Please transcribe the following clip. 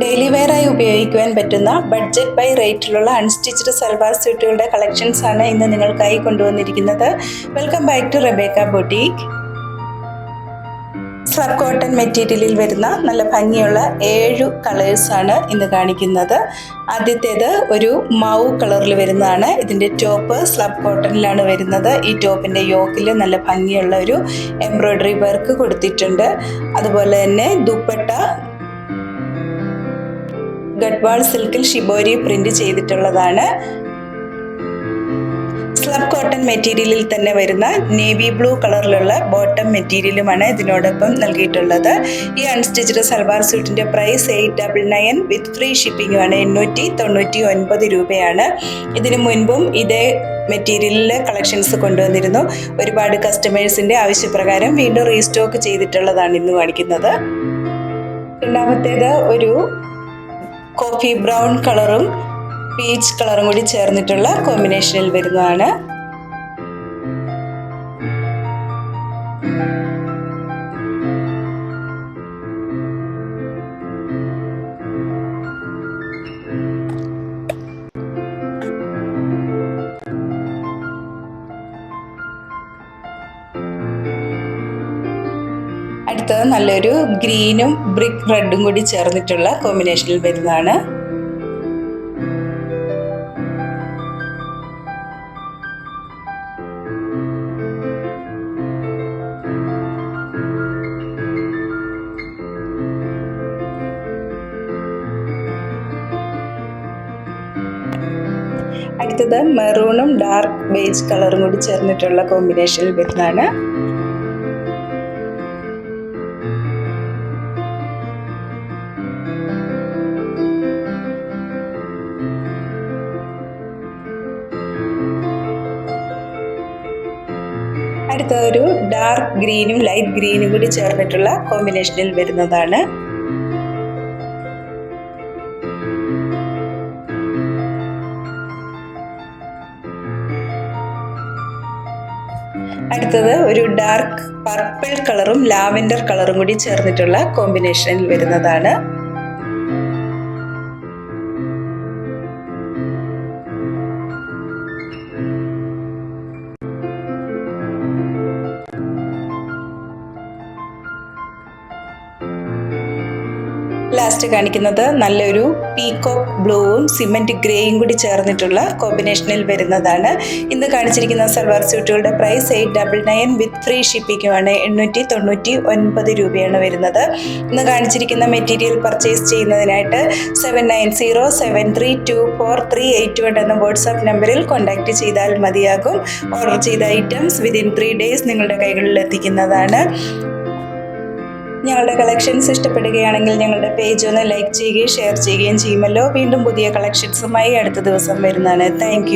Daily വെയറായി ഉപയോഗിക്കുവാൻ പറ്റുന്ന ബഡ്ജറ്റ് ബൈ റേറ്റിലുള്ള അൺസ്റ്റിച്ച്ഡ് സൽവാർ സ്യൂട്ടുകളുടെ കളക്ഷൻസ് ആണ് ഇന്ന് നിങ്ങൾക്കായി കൊണ്ടുവന്നിരിക്കുന്നത്. Welcome back to Rebecca boutique. Slub cotton മെറ്റീരിയലിൽ വരുന്ന നല്ല ഭംഗിയുള്ള 7 കളേഴ്സാണ് ഇന്ന് കാണിക്കുന്നത്. ആദ്യത്തേത് ഒരു മൗ കളറിൽ വരുന്നതാണ്. ഇതിൻ്റെ ടോപ്പ് സ്ലബ് കോട്ടണിലാണ് വരുന്നത്. ഈ ടോപ്പിൻ്റെ യോക്കിൽ നല്ല ഭംഗിയുള്ള ഒരു എംബ്രോയ്ഡറി വർക്ക് കൊടുത്തിട്ടുണ്ട്. അതുപോലെ തന്നെ ദുപ്പട്ട ഗഡ്വാൾ സിൽക്കിൽ ഷിബോരി പ്രിന്റ് ചെയ്തിട്ടുള്ളതാണ്. സ്ലബ് കോട്ടൺ മെറ്റീരിയലിൽ തന്നെ വരുന്ന നേവി ബ്ലൂ കളറിലുള്ള ബോട്ടം മെറ്റീരിയലുമാണ് ഇതിനോടൊപ്പം നൽകിയിട്ടുള്ളത്. ഈ അൺസ്റ്റിച്ച്ഡ് സൽവാർ സ്യൂട്ടിൻ്റെ പ്രൈസ് 899 വിത്ത് ഫ്രീ ഷിപ്പിംഗുമാണ്. 899 രൂപയാണ്. ഇതിനു മുൻപും ഇതേ മെറ്റീരിയലിലെ കളക്ഷൻസ് കൊണ്ടുവന്നിരുന്നു. ഒരുപാട് കസ്റ്റമേഴ്സിൻ്റെ ആവശ്യപ്രകാരം വീണ്ടും റീസ്റ്റോക്ക് ചെയ്തിട്ടുള്ളതാണ് ഇന്ന് കാണിക്കുന്നത്. രണ്ടാമത്തേത് ഒരു കോഫി ബ്രൗൺ കളറും പീച്ച് കളറും കൂടി ചേർന്നിട്ടുള്ള കോമ്പിനേഷനിൽ വരുന്നതാണ്. അടുത്തത് നല്ലൊരു ഗ്രീനും ബ്രിക്ക് റെഡും കൂടി ചേർന്നിട്ടുള്ള കോമ്പിനേഷനിൽ വരുന്നതാണ്. അടുത്തത് മെറൂണും ഡാർക്ക് ബേജ് കളറും കൂടി ചേർന്നിട്ടുള്ള കോമ്പിനേഷനിൽ വരുന്നതാണ്. അടുത്ത ഒരു ഡാർക്ക് ഗ്രീനും ലൈറ്റ് ഗ്രീനും കൂടി ചേർന്നിട്ടുള്ള കോമ്പിനേഷനിൽ വരുന്നതാണ്. അടുത്തത് ഒരു ഡാർക്ക് പർപ്പിൾ കളറും ലാവെൻഡർ കളറും കൂടി ചേർന്നിട്ടുള്ള കോമ്പിനേഷനിൽ വരുന്നതാണ്. ലാസ്റ്റ് കാണിക്കുന്നത് നല്ലൊരു പീകോക്ക് ബ്ലൂവും സിമെന്റ് ഗ്രേയും കൂടി ചേർന്നിട്ടുള്ള കോമ്പിനേഷനിൽ വരുന്നതാണ്. ഇന്ന് കാണിച്ചിരിക്കുന്ന സൽവാർ സ്യൂട്ടുകളുടെ പ്രൈസ് 899 വിത്ത് ഫ്രീ ഷിപ്പിംഗുമാണ്. 899 രൂപയാണ് വരുന്നത്. ഇന്ന് കാണിച്ചിരിക്കുന്ന മെറ്റീരിയൽ പർച്ചേസ് ചെയ്യുന്നതിനായിട്ട് 7907324381 എന്ന വാട്സാപ്പ് നമ്പറിൽ കോൺടാക്ട് ചെയ്താൽ മതിയാകും. ഓർഡർ ചെയ്ത ഐറ്റംസ് വിതിൻ 3 days നിങ്ങളുടെ കൈകളിൽ എത്തിക്കുന്നതാണ്. ഞങ്ങളുടെ കളക്ഷൻസ് ഇഷ്ടപ്പെടുകയാണെങ്കിൽ ഞങ്ങളുടെ പേജ് ഒന്ന് ലൈക്ക് ചെയ്യുകയും ഷെയർ ചെയ്യുകയും ചെയ്യുമല്ലോ. വീണ്ടും പുതിയ കളക്ഷൻസുമായി അടുത്ത ദിവസം വരുന്നതാണ്. താങ്ക്